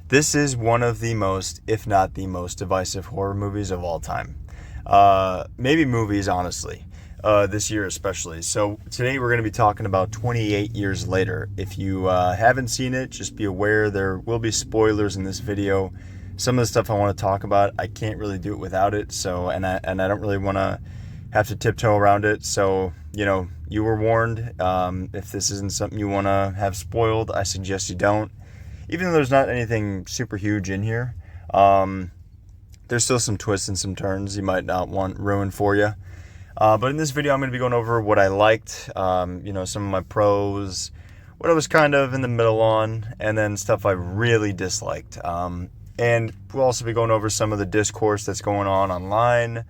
This is one of the most, if not the most, divisive horror movies of all time. Maybe movies, honestly, this year especially. So today we're going to be talking about 28 years later. If you haven't seen it, just be aware there will be spoilers in this video. Some of the stuff I want to talk about, I can't really do it without it. So, and I don't really want to have to tiptoe around it. So, you were warned. If this isn't something you want to have spoiled, I suggest you don't. Even though there's not anything super huge in here, there's still some twists and some turns you might not want ruined for you. But in this video, I'm going to be going over what I liked, some of my pros, what I was kind of in the middle on, and then stuff I really disliked. And we'll also be going over some of the discourse that's going on online,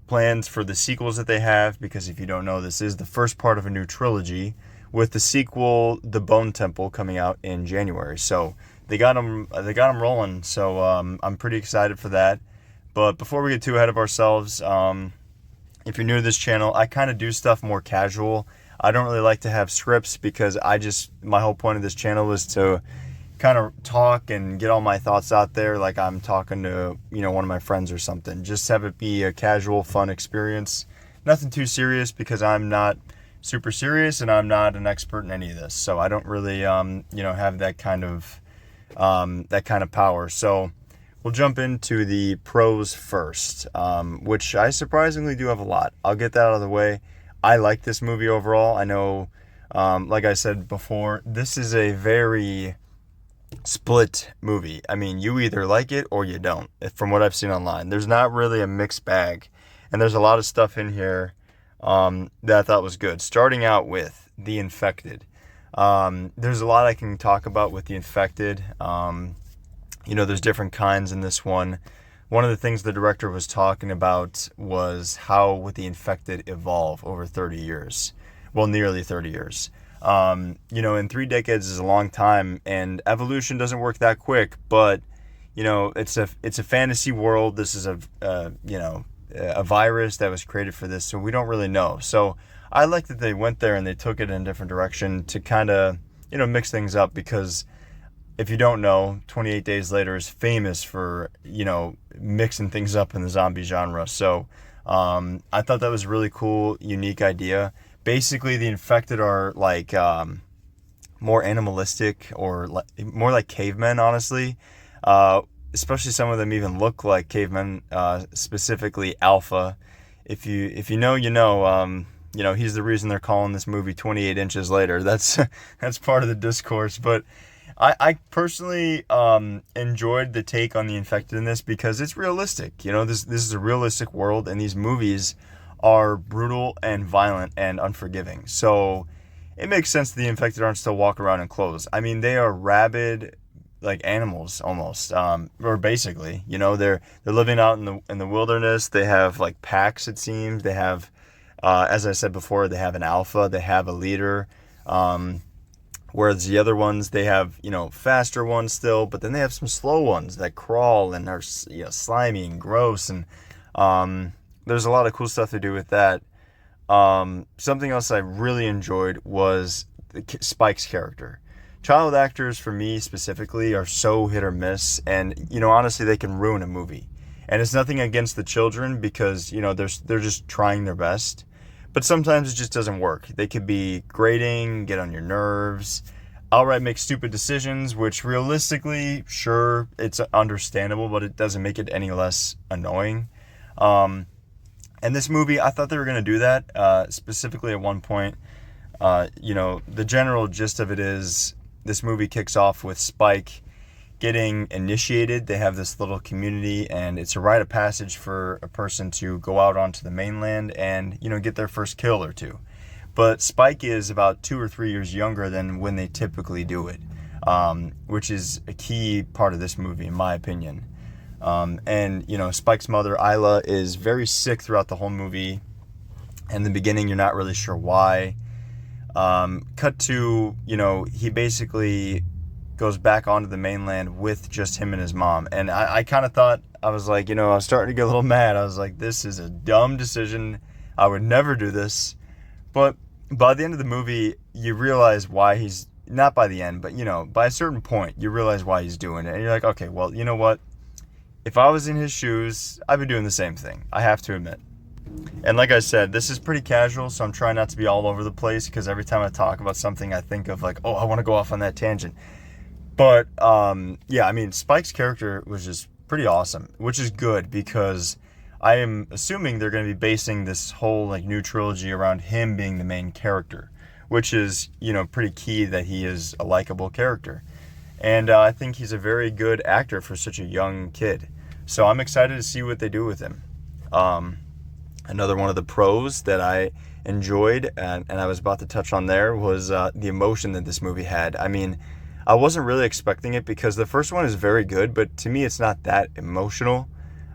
plans for the sequels that they have, because if you don't know, this is the first part of a new trilogy, with the sequel, The Bone Temple, coming out in January. So they got them rolling. So I'm pretty excited for that. But before we get too ahead of ourselves, if you're new to this channel, I kind of do stuff more casual. I don't really like to have scripts because my whole point of this channel is to kind of talk and get all my thoughts out there like I'm talking to, one of my friends or something. Just have it be a casual, fun experience. Nothing too serious because I'm not super serious and I'm not an expert in any of this. So I don't really, have that kind of power. So we'll jump into the pros first, which I surprisingly do have a lot. I'll get that out of the way. I like this movie overall. I know, like I said before, this is a very split movie. I mean, you either like it or you don't, from what I've seen online. There's not really a mixed bag, and there's a lot of stuff in here that I thought was good. Starting out with The Infected. There's a lot I can talk about with The Infected. There's different kinds in this one. One of the things the director was talking about was how would The Infected evolve over 30 years. Well, nearly 30 years. In 3 decades is a long time, and evolution doesn't work that quick, but, it's a fantasy world. This is a virus that was created for this, so we don't really know. So I like that they went there and they took it in a different direction to kind of, mix things up, because if you don't know, 28 Days Later is famous for, mixing things up in the zombie genre. So I thought that was a really cool, unique idea. Basically, the infected are like more animalistic, or more like cavemen, honestly. Especially some of them even look like cavemen, specifically Alpha. If you know, he's the reason they're calling this movie 28 Inches Later. That's part of the discourse. But I personally enjoyed the take on the infected in this because it's realistic. This is a realistic world, and these movies are brutal and violent and unforgiving. So it makes sense that the infected aren't still walking around in clothes. I mean, they are rabid, like animals almost, or basically, they're living out in the wilderness. They have like packs, it seems. They have, as I said before, they have an alpha. They have a leader. Whereas the other ones, they have, faster ones still, but then they have some slow ones that crawl and are, slimy and gross. And there's a lot of cool stuff to do with that. Something else I really enjoyed was Spike's character. Child actors, for me specifically, are so hit or miss, and honestly, they can ruin a movie. And it's nothing against the children, because they're just trying their best, but sometimes it just doesn't work. They could be grating, get on your nerves, outright make stupid decisions, which realistically, sure, it's understandable, but it doesn't make it any less annoying. And this movie, I thought they were going to do that, specifically at one point. The general gist of it is, this movie kicks off with Spike getting initiated. They have this little community, and it's a rite of passage for a person to go out onto the mainland and, get their first kill or two. But Spike is about 2 or 3 years younger than when they typically do it, which is a key part of this movie, in my opinion. Spike's mother, Isla, is very sick throughout the whole movie. In the beginning, you're not really sure why. Cut to, he basically goes back onto the mainland with just him and his mom. And I kind of thought, I was like, I was starting to get a little mad. I was like, this is a dumb decision. I would never do this. But by the end of the movie, you realize why he's not by the end, but by a certain point, you realize why he's doing it, and you're like, okay, well, you know what? If I was in his shoes, I'd be doing the same thing. I have to admit. And like I said, this is pretty casual, so I'm trying not to be all over the place because every time I talk about something, I think of like, oh, I want to go off on that tangent. But yeah, I mean, Spike's character was just pretty awesome, which is good because I am assuming they're going to be basing this whole like new trilogy around him being the main character, which is, pretty key that he is a likable character. And I think he's a very good actor for such a young kid. So I'm excited to see what they do with him. Another one of the pros that I enjoyed, and I was about to touch on there, was the emotion that this movie had. I mean, I wasn't really expecting it because the first one is very good, but to me it's not that emotional.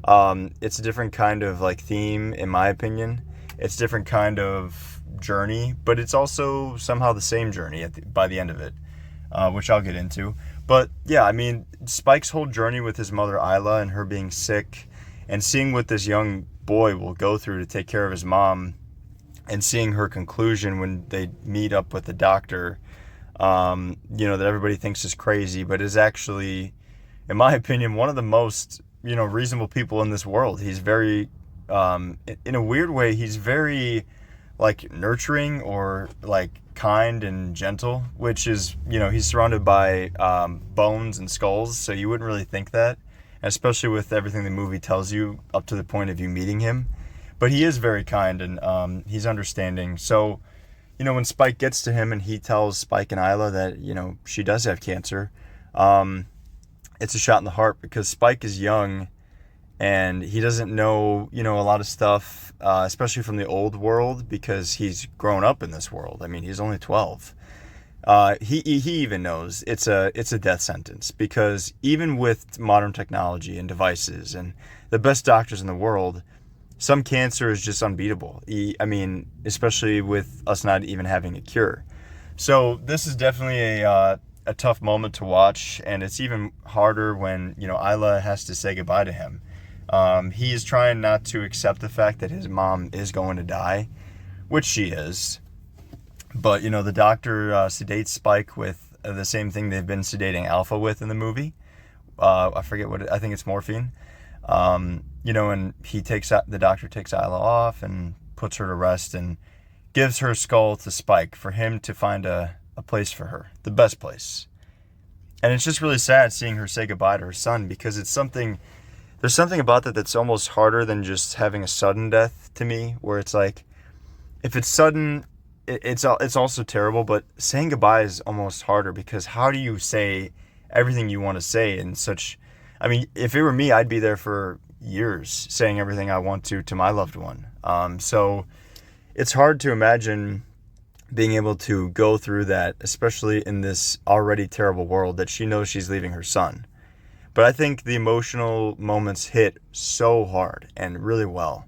It's a different kind of like theme, in my opinion. It's a different kind of journey, but it's also somehow the same journey by the end of it, which I'll get into. But yeah, I mean, Spike's whole journey with his mother Isla and her being sick, and seeing what this young boy will go through to take care of his mom, and seeing her conclusion when they meet up with the doctor, that everybody thinks is crazy, but is actually, in my opinion, one of the most, reasonable people in this world. He's very, in a weird way, he's very, like, nurturing or, like, kind and gentle, which is, he's surrounded by bones and skulls, so you wouldn't really think that, especially with everything the movie tells you up to the point of you meeting him. But he is very kind, and he's understanding. So, when Spike gets to him and he tells Spike and Isla that, she does have cancer, it's a shot in the heart because Spike is young and he doesn't know, a lot of stuff, especially from the old world, because he's grown up in this world. I mean, he's only 12. He even knows it's a death sentence, because even with modern technology and devices and the best doctors in the world, some cancer is just unbeatable. I mean, especially with us not even having a cure. So this is definitely a tough moment to watch, and it's even harder when, Isla has to say goodbye to him. He is trying not to accept the fact that his mom is going to die, which she is. But, the doctor sedates Spike with the same thing they've been sedating Alpha with in the movie. I forget I think it's morphine. And the doctor takes Isla off and puts her to rest and gives her skull to Spike for him to find a place for her, the best place. And it's just really sad seeing her say goodbye to her son, because there's something about that that's almost harder than just having a sudden death to me, where it's like, if it's sudden, it's also terrible, but saying goodbye is almost harder, because how do you say everything you want to say in such, I mean, if it were me, I'd be there for years saying everything I want to my loved one. So it's hard to imagine being able to go through that, especially in this already terrible world that she knows she's leaving her son. But I think the emotional moments hit so hard and really well.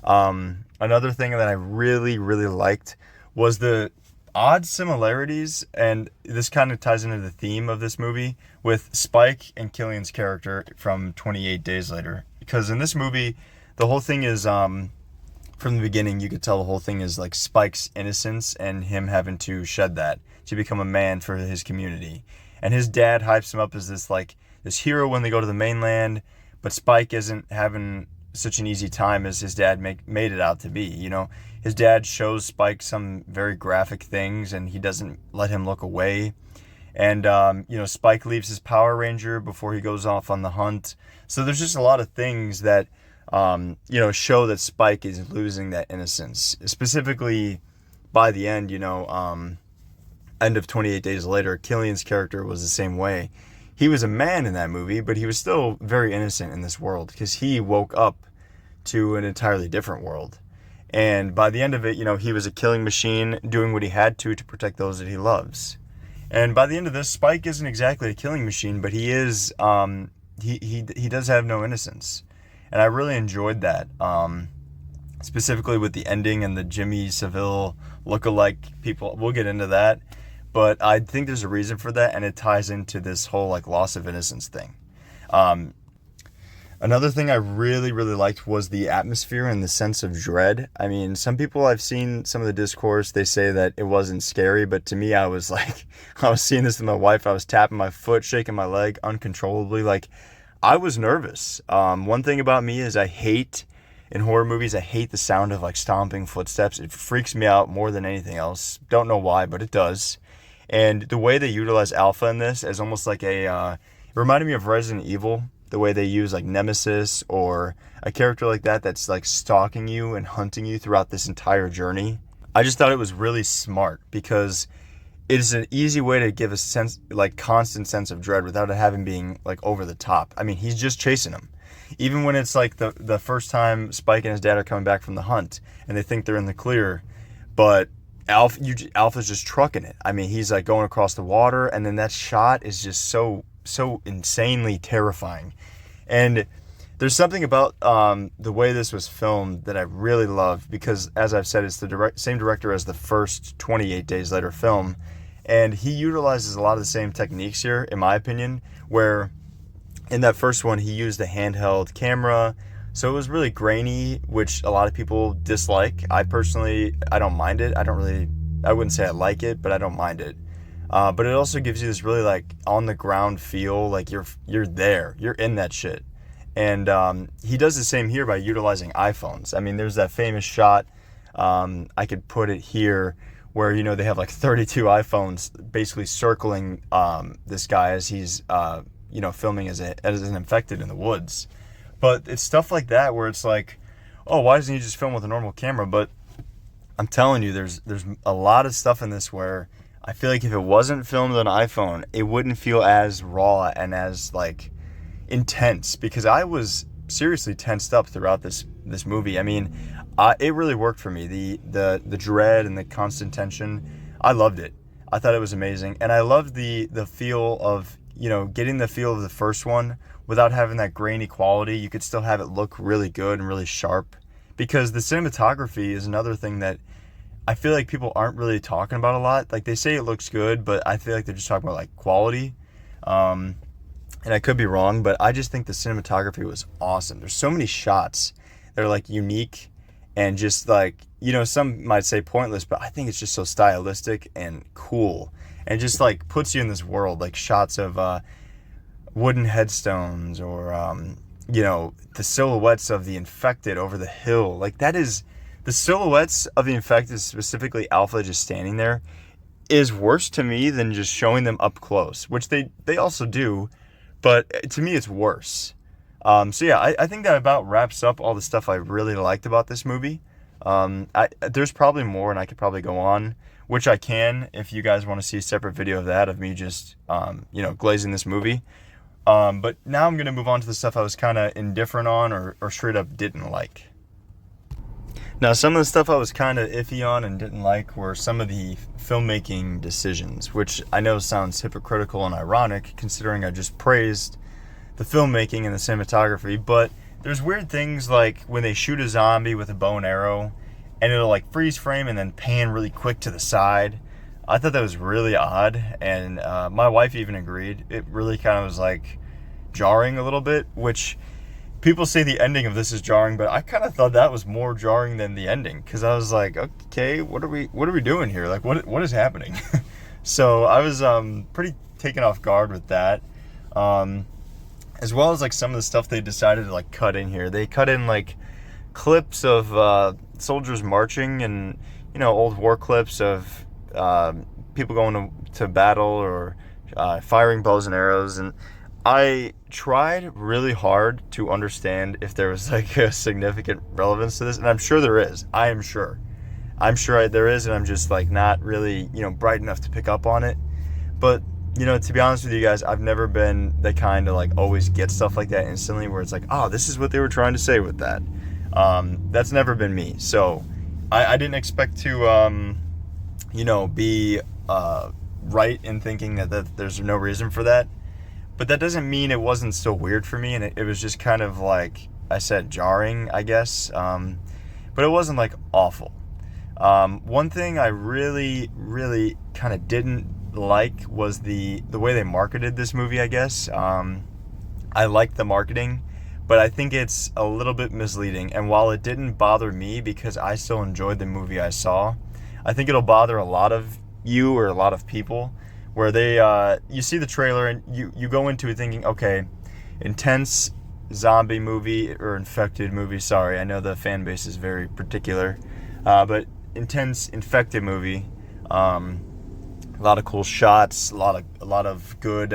Another thing that I really, really liked was the odd similarities, and this kind of ties into the theme of this movie, with Spike and Killian's character from 28 Days Later. Because in this movie, the whole thing is, from the beginning, you could tell the whole thing is like Spike's innocence and him having to shed that to become a man for his community. And his dad hypes him up as this hero when they go to the mainland, but Spike isn't having such an easy time as his dad made it out to be. His dad shows Spike some very graphic things, and he doesn't let him look away. And, Spike leaves his Power Ranger before he goes off on the hunt. So there's just a lot of things that, show that Spike is losing that innocence. Specifically, by the end, end of 28 Days Later, Killian's character was the same way. He was a man in that movie, but he was still very innocent in this world, because he woke up to an entirely different world. And by the end of it, he was a killing machine doing what he had to protect those that he loves. And by the end of this, Spike isn't exactly a killing machine, but he is, he does have no innocence. And I really enjoyed that, specifically with the ending and the Jimmy Savile look-alike people. We'll get into that. But I think there's a reason for that, and it ties into this whole loss of innocence thing. Another thing I really, really liked was the atmosphere and the sense of dread. I mean, some people, I've seen some of the discourse, they say that it wasn't scary, but to me, I was like, I was seeing this with my wife. I was tapping my foot, shaking my leg uncontrollably. Like, I was nervous. One thing about me is in horror movies, I hate the sound of like stomping footsteps. It freaks me out more than anything else. Don't know why, but it does. And the way they utilize Alpha in this is almost like it reminded me of Resident Evil, the way they use like Nemesis or a character like that that's like stalking you and hunting you throughout this entire journey. I just thought it was really smart because it is an easy way to give a sense, like constant sense of dread without it having being like over the top. I mean, he's just chasing him. Even when it's like the first time Spike and his dad are coming back from the hunt and they think they're in the clear, but Alpha's just trucking it. I mean, he's like going across the water, and then that shot is just so insanely terrifying. And there's something about the way this was filmed that I really love because, as I've said, it's the same director as the first 28 Days Later film, and he utilizes a lot of the same techniques here, in my opinion, where in that first one he used a handheld camera, so it was really grainy, which a lot of people dislike. I don't mind it. I wouldn't say I like it, but I don't mind it. But it also gives you this really like on the ground feel, like you're there, you're in that shit. And he does the same here by utilizing iPhones. I mean, there's that famous shot, I could put it here, where, you know, they have like 32 iPhones basically circling this guy as he's, filming as an infected in the woods. But it's stuff like that where it's like, oh, why doesn't he just film with a normal camera? But I'm telling you, there's a lot of stuff in this where I feel like if it wasn't filmed on an iPhone, it wouldn't feel as raw and as like intense, because I was seriously tensed up throughout this movie. I mean, it really worked for me. The dread and the constant tension, I loved it. I thought it was amazing, and I loved the feel of, you know, getting the feel of the first one without having that grainy quality. You could still have it look really good and really sharp, because the cinematography is another thing that I feel like people aren't really talking about a lot. Like, they say it looks good, but I feel like they're just talking about like quality. And I could be wrong, but I just think the cinematography was awesome. There's so many shots that are like unique and just like, you know, some might say pointless, but I think it's just so stylistic and cool, and just like puts you in this world, like shots of wooden headstones or the silhouettes of the infected over the hill. Like, that is the silhouettes of the infected, specifically Alpha just standing there, is worse to me than just showing them up close, which they also do, but to me it's worse. So yeah, I think that about wraps up all the stuff I really liked about this movie. There's probably more, and I could probably go on, which I can if you guys want to see a separate video of that, of me just glazing this movie. But now I'm going to move on to the stuff I was kind of indifferent on or straight up didn't like. Now, some of the stuff I was kind of iffy on and didn't like were some of the filmmaking decisions, which I know sounds hypocritical and ironic considering I just praised the filmmaking and the cinematography, but there's weird things like when they shoot a zombie with a bow and arrow and it'll like freeze frame and then pan really quick to the side. I thought that was really odd, and my wife even agreed. It really kind of was like jarring a little bit, which people say the ending of this is jarring, but I kind of thought that was more jarring than the ending, because I was like, okay, what are we doing here? Like, what is happening? So I was pretty taken off guard with that, as well as like some of the stuff they decided to like cut in here. They cut in like clips of soldiers marching, and old war clips of people going to battle or firing bows and arrows, and I tried really hard to understand if there was like a significant relevance to this, and I'm sure there is. I'm sure there is, and I'm just like not really bright enough to pick up on it. But to be honest with you guys, I've never been the kind to like always get stuff like that instantly, where it's like, oh, this is what they were trying to say with that. That's never been me. So I didn't expect to be right in thinking that there's no reason for that. But that doesn't mean it wasn't still weird for me, and it was just kind of like I said, jarring, I guess. But it wasn't like awful. One thing I really, really kind of didn't like was the way they marketed this movie, I guess. I liked the marketing, but I think it's a little bit misleading. And while it didn't bother me because I still enjoyed the movie I saw, I think it'll bother a lot of you or a lot of people where they you see the trailer and you go into it thinking, okay, intense zombie movie or infected movie. Sorry, I know the fan base is very particular, but intense infected movie. A lot of cool shots, a lot of good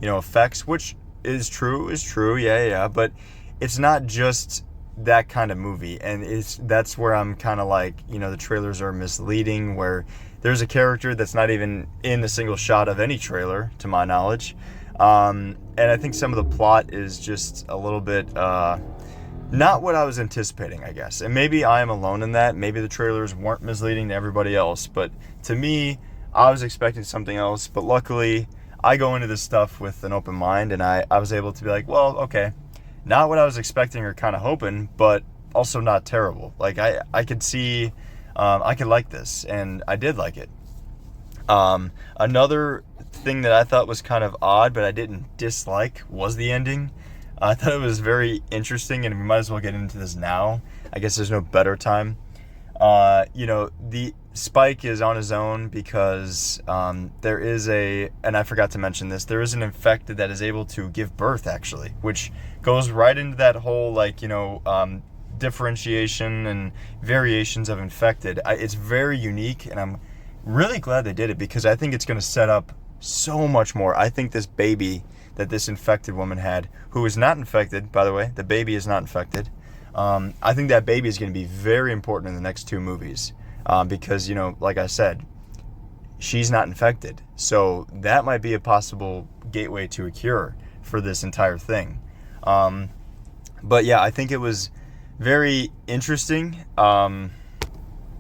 effects, which is true, yeah. But it's not just that kind of movie, and that's where I'm kind of like, the trailers are misleading, where there's a character that's not even in a single shot of any trailer, to my knowledge. And I think some of the plot is just a little bit not what I was anticipating, I guess. And maybe I am alone in that. Maybe the trailers weren't misleading to everybody else. But to me, I was expecting something else. But luckily, I go into this stuff with an open mind. And I was able to be like, well, okay, not what I was expecting or kind of hoping, but also not terrible. Like, I could see, I could like this. And I did like it. Another thing that I thought was kind of odd, but I didn't dislike, was the ending. I thought it was very interesting, and we might as well get into this now. I guess there's no better time. The Spike is on his own because there is and I forgot to mention this, there is an infected that is able to give birth, actually, which goes right into that whole, differentiation and variations of infected. It's very unique, and I'm really glad they did it because I think it's going to set up so much more. I think this baby that this infected woman had, who is not infected, by the way, the baby is not infected. I think that baby is going to be very important in the next two movies because, like I said, she's not infected. So that might be a possible gateway to a cure for this entire thing. But yeah, I think it was very interesting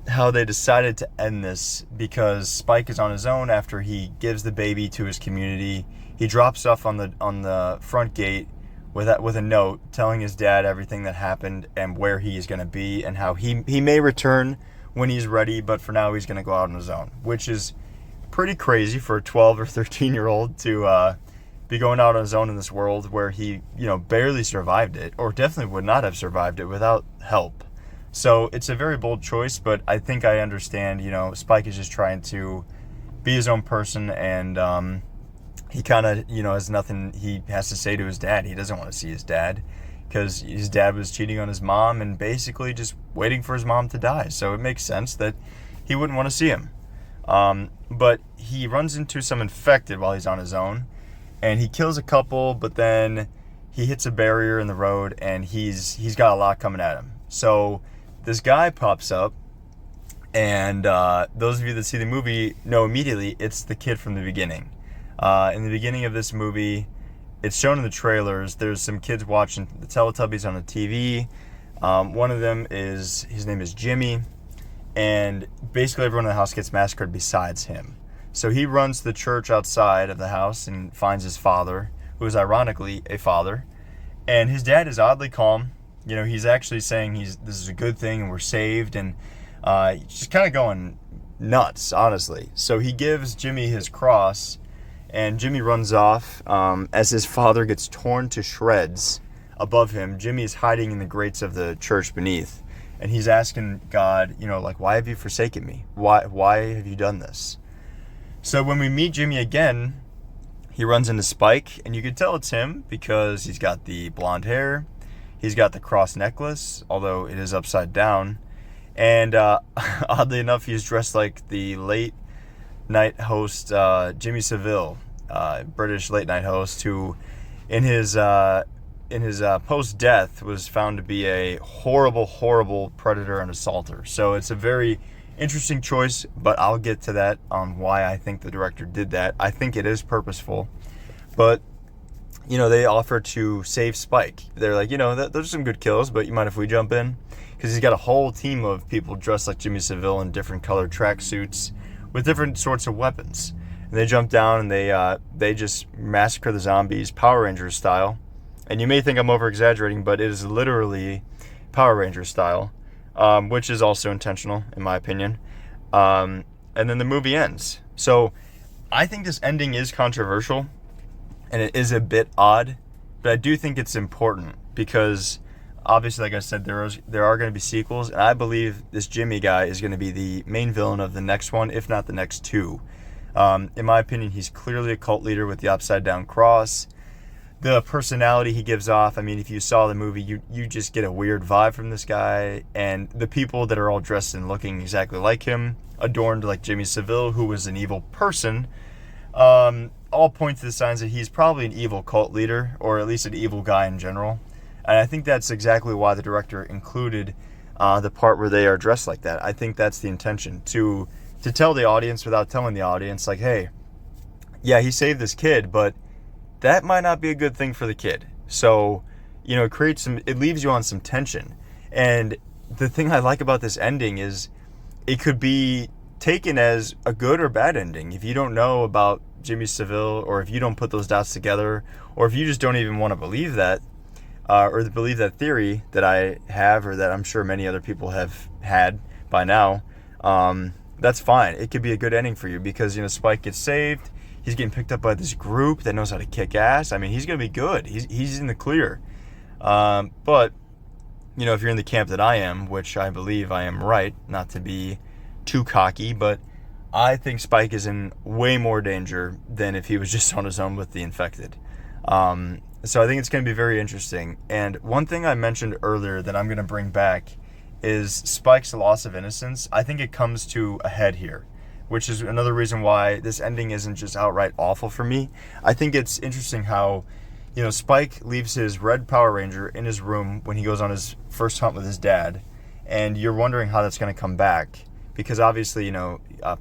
how they decided to end this, because Spike is on his own after he gives the baby to his community. He drops off on the front gate with a note telling his dad everything that happened and where he is going to be and how he may return when he's ready, but for now he's going to go out on his own, which is pretty crazy for a 12 or 13-year-old to be going out on his own in this world where he barely survived it, or definitely would not have survived it without help. So it's a very bold choice, but I think I understand. Spike is just trying to be his own person, and he kind of, has nothing he has to say to his dad. He doesn't want to see his dad because his dad was cheating on his mom and basically just waiting for his mom to die. So it makes sense that he wouldn't want to see him. But he runs into some infected while he's on his own, and he kills a couple, but then he hits a barrier in the road, and he's got a lot coming at him. So this guy pops up, and those of you that see the movie know immediately it's the kid from the beginning. In the beginning of this movie, it's shown in the trailers, there's some kids watching the Teletubbies on the TV. One of them his name is Jimmy, and basically everyone in the house gets massacred besides him. So he runs to the church outside of the house and finds his father, who is ironically a father, and his dad is oddly calm. He's actually saying this is a good thing and we're saved, and just kind of going nuts, honestly. So he gives Jimmy his cross, and Jimmy runs off as his father gets torn to shreds above him. Jimmy is hiding in the grates of the church beneath, and he's asking God, why have you forsaken me? Why have you done this? So when we meet Jimmy again, he runs into Spike, and you can tell it's him because he's got the blonde hair. He's got the cross necklace, although it is upside down. And oddly enough, he's dressed like the late night host Jimmy Savile, British late night host, who in his post-death was found to be a horrible predator and assaulter. So it's a very interesting choice, but I'll get to that on why I think the director did that. I think it is purposeful, but they offer to save Spike. They're like, those are some good kills, but you mind if we jump in? Because he's got a whole team of people dressed like Jimmy Savile in different colored tracksuits with different sorts of weapons. And they jump down and they just massacre the zombies, Power Rangers style. And you may think I'm over-exaggerating, but it is literally Power Rangers style, which is also intentional, in my opinion. And then the movie ends. So I think this ending is controversial, and it is a bit odd, but I do think it's important. because obviously, like I said, there are going to be sequels, and I believe this Jimmy guy is going to be the main villain of the next one, if not the next two. In my opinion, he's clearly a cult leader with the upside down cross. The personality he gives off, I mean, if you saw the movie, you just get a weird vibe from this guy. And the people that are all dressed and looking exactly like him, adorned like Jimmy Savile, who was an evil person, all point to the signs that he's probably an evil cult leader, or at least an evil guy in general. And I think that's exactly why the director included the part where they are dressed like that. I think that's the intention, to tell the audience without telling the audience, like, hey, yeah, he saved this kid, but that might not be a good thing for the kid. So, it leaves you on some tension. And the thing I like about this ending is it could be taken as a good or bad ending. If you don't know about Jimmy Savile, or if you don't put those dots together, or if you just don't even want to believe that, or believe that theory that I have, or that I'm sure many other people have had by now, that's fine. It could be a good ending for you because, Spike gets saved. He's getting picked up by this group that knows how to kick ass. I mean, he's going to be good. He's in the clear. But, if you're in the camp that I am, which I believe I am right, not to be too cocky, but I think Spike is in way more danger than if he was just on his own with the infected. So I think it's going to be very interesting. And one thing I mentioned earlier that I'm going to bring back is Spike's loss of innocence. I think it comes to a head here, which is another reason why this ending isn't just outright awful for me. I think it's interesting how, Spike leaves his red Power Ranger in his room when he goes on his first hunt with his dad, and you're wondering how that's going to come back. Because obviously,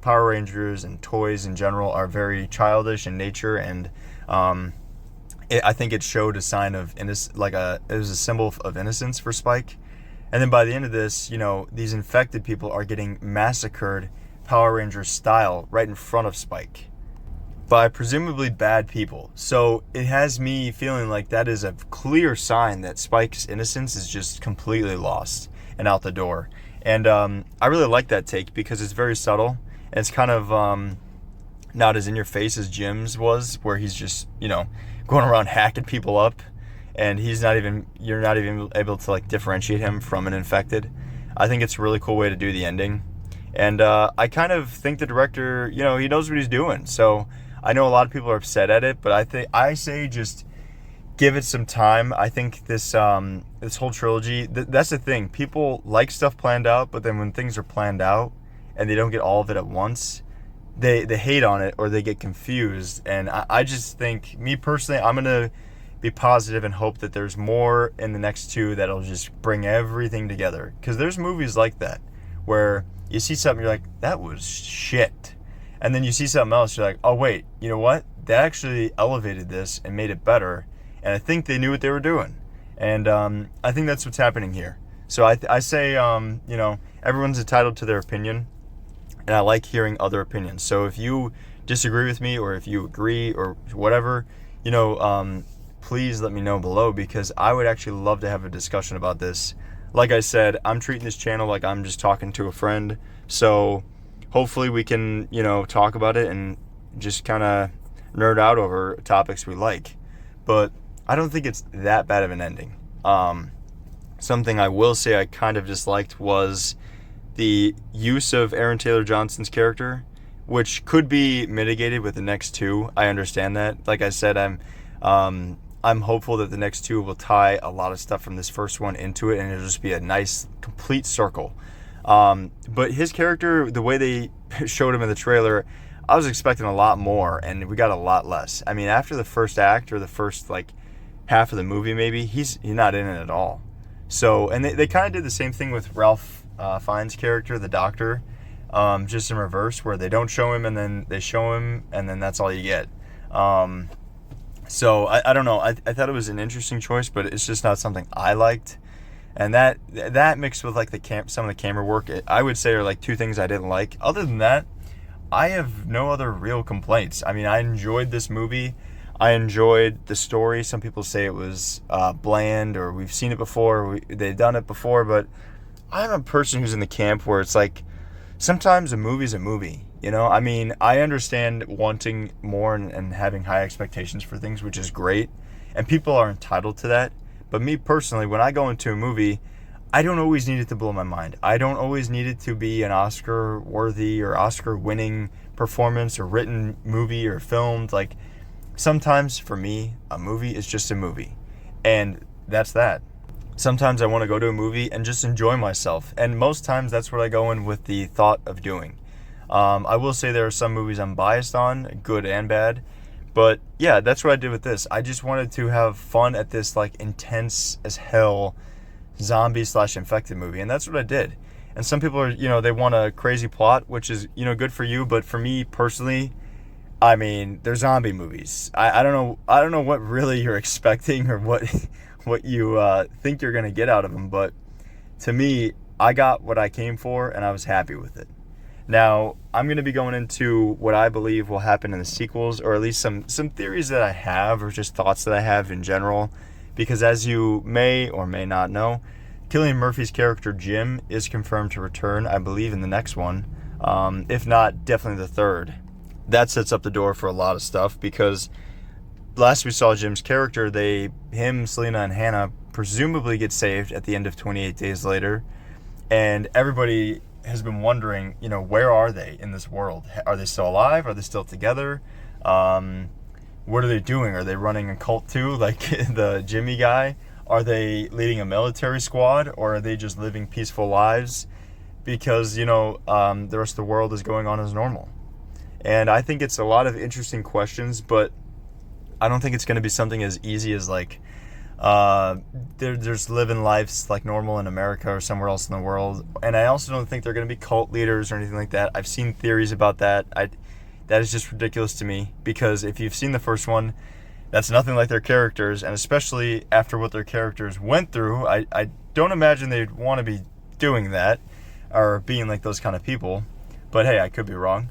Power Rangers and toys in general are very childish in nature, and I think it showed a sign of it was a symbol of innocence for Spike. And then by the end of this, these infected people are getting massacred Power Ranger style right in front of Spike by presumably bad people. So it has me feeling like that is a clear sign that Spike's innocence is just completely lost and out the door. And I really like that take because it's very subtle. And it's kind of not as in your face as Jim's was, where he's just, going around hacking people up, and you're not even able to differentiate him from an infected. I think it's a really cool way to do the ending. And I kind of think the director, he knows what he's doing. So I know a lot of people are upset at it, but I say just give it some time. I think this whole trilogy, that's the thing. People like stuff planned out, but then when things are planned out and they don't get all of it at once, they hate on it or they get confused. And I just think, me personally, I'm going to be positive and hope that there's more in the next two that'll just bring everything together. Because there's movies like that where you see something, you're like, that was shit. And then you see something else, you're like, oh wait, you know what? They actually elevated this and made it better. And I think they knew what they were doing. And I think that's what's happening here. So I say, everyone's entitled to their opinion. And I like hearing other opinions. So if you disagree with me, or if you agree, or whatever, please let me know below, because I would actually love to have a discussion about this. Like I said, I'm treating this channel like I'm just talking to a friend. So hopefully we can, talk about it and just kind of nerd out over topics we like. But I don't think it's that bad of an ending. Something I will say I kind of disliked was the use of Aaron Taylor Johnson's character, which could be mitigated with the next two. I understand that. Like I said, I'm hopeful that the next two will tie a lot of stuff from this first one into it, and it'll just be a nice, complete circle. But his character, the way they showed him in the trailer, I was expecting a lot more, and we got a lot less. I mean, after the first act, or the first, half of the movie maybe, he's not in it at all. So, and they kind of did the same thing with Ralph Fiennes' character, the doctor, just in reverse, where they don't show him, and then they show him, and then that's all you get. So I don't know. I thought it was an interesting choice, but it's just not something I liked. And that mixed with some of the camera work, I would say are two things I didn't like. Other than that, I have no other real complaints. I mean, I enjoyed this movie. I enjoyed the story. Some people say it was bland, or we've seen it before, they've done it before, but I'm a person who's in the camp where it's sometimes a movie's a movie. I mean, I understand wanting more and having high expectations for things, which is great, and people are entitled to that. But me personally, when I go into a movie, I don't always need it to blow my mind. I don't always need it to be an Oscar-worthy or Oscar-winning performance or written movie or filmed. Like, sometimes for me, a movie is just a movie. And that's that. Sometimes I want to go to a movie and just enjoy myself. And most times that's what I go in with the thought of doing. I will say there are some movies I'm biased on, good and bad. But yeah, that's what I did with this. I just wanted to have fun at this like intense as hell zombie/infected movie, and that's what I did. And some people are, they want a crazy plot, which is, good for you, but for me personally, I mean, they're zombie movies. I don't know what really you're expecting or what you think you're gonna get out of them, but to me, I got what I came for, and I was happy with it. Now, I'm going to be going into what I believe will happen in the sequels, or at least some theories that I have, or just thoughts that I have in general, because as you may or may not know, Cillian Murphy's character Jim is confirmed to return, I believe, in the next one, if not, definitely the third. That sets up the door for a lot of stuff, because last we saw Jim's character, him, Selena, and Hannah presumably get saved at the end of 28 Days Later, and everybody has been wondering, where are they in this world? Are they still alive? Are they still together? What are they doing? Are they running a cult too, like the Jimmy guy? Are they leading a military squad, or are they just living peaceful lives? Because, the rest of the world is going on as normal. And I think it's a lot of interesting questions, but I don't think it's going to be something as easy as like, they're just living lives like normal in America or somewhere else in the world. And I also don't think they're going to be cult leaders or anything like that. I've seen theories about that. That is just ridiculous to me, because if you've seen the first one, that's nothing like their characters, and especially after what their characters went through, I don't imagine they'd want to be doing that or being like those kind of people. But hey, I could be wrong.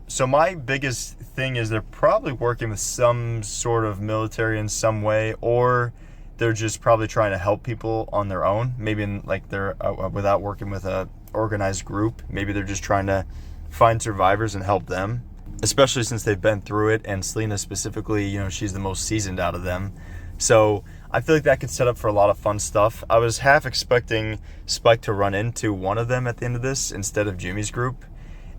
So my biggest thing is they're probably working with some sort of military in some way, or they're just probably trying to help people on their own. Maybe in like they're without working with a organized group. Maybe they're just trying to find survivors and help them, especially since they've been through it. And Selena specifically, she's the most seasoned out of them. So I feel like that could set up for a lot of fun stuff. I was half expecting Spike to run into one of them at the end of this instead of Jimmy's group.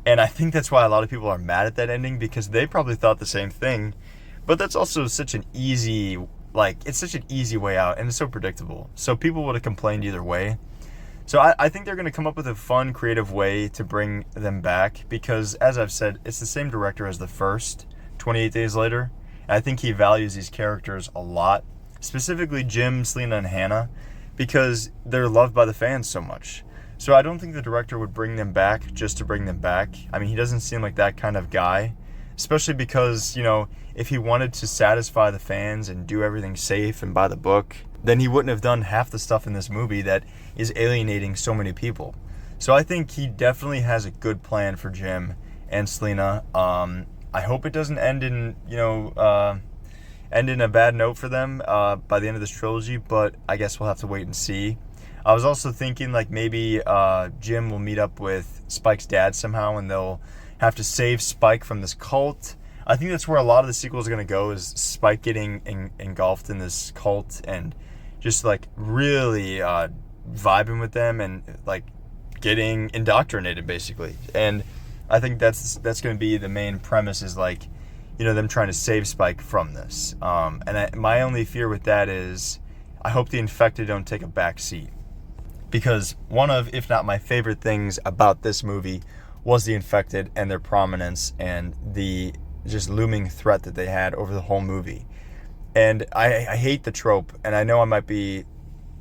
And I think that's why a lot of people are mad at that ending, because they probably thought the same thing. But that's also such an easy, it's such an easy way out, and it's so predictable. So people would have complained either way. So I think they're going to come up with a fun, creative way to bring them back, because, as I've said, it's the same director as the first, 28 Days Later. And I think he values these characters a lot, specifically Jim, Selena, and Hannah, because they're loved by the fans so much. So I don't think the director would bring them back just to bring them back. I mean, he doesn't seem like that kind of guy, especially because, if he wanted to satisfy the fans and do everything safe and by the book, then he wouldn't have done half the stuff in this movie that is alienating so many people. So I think he definitely has a good plan for Jim and Selena. I hope it doesn't end in, end in a bad note for them by the end of this trilogy, but I guess we'll have to wait and see. I was also thinking like maybe Jim will meet up with Spike's dad somehow, and they'll have to save Spike from this cult. I think that's where a lot of the sequels are going to go, is Spike getting engulfed in this cult and just like really vibing with them and like getting indoctrinated basically. And I think that's going to be the main premise, is like, them trying to save Spike from this. My only fear with that is I hope the infected don't take a back seat. Because one of, if not my favorite things about this movie was the infected and their prominence and the just looming threat that they had over the whole movie. And I hate the trope, and I know I might be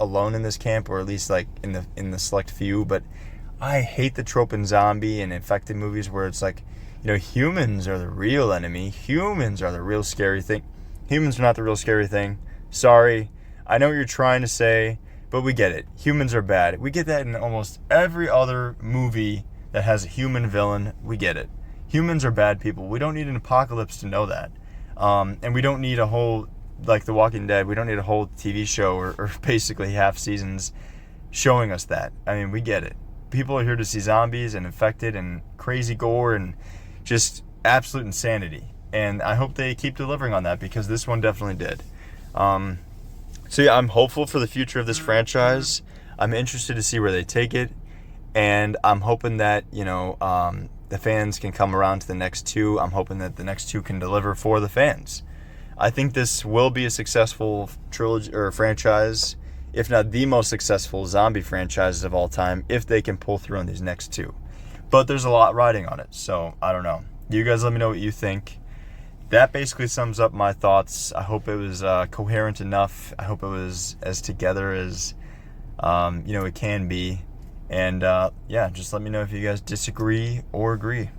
alone in this camp, or at least like in the select few, but I hate the trope in zombie and infected movies where it's like, humans are the real enemy. Humans are the real scary thing. Humans are not the real scary thing. Sorry. I know what you're trying to say, but we get it. Humans are bad. We get that in almost every other movie that has a human villain. We get it. Humans are bad people. We don't need an apocalypse to know that. And we don't need a whole, like The Walking Dead, we don't need a whole TV show or basically half seasons showing us that. I mean, we get it. People are here to see zombies and infected and crazy gore and just absolute insanity. And I hope they keep delivering on that, because this one definitely did. So yeah, I'm hopeful for the future of this franchise. I'm interested to see where they take it, and I'm hoping that the fans can come around to the next two. I'm hoping that the next two can deliver for the fans. I think this will be a successful trilogy or franchise, if not the most successful zombie franchises of all time, if they can pull through on these next two. But there's a lot riding on it, so I don't know. You guys let me know what you think. That basically sums up my thoughts. I hope it was coherent enough. I hope it was as together as it can be. And yeah, just let me know if you guys disagree or agree.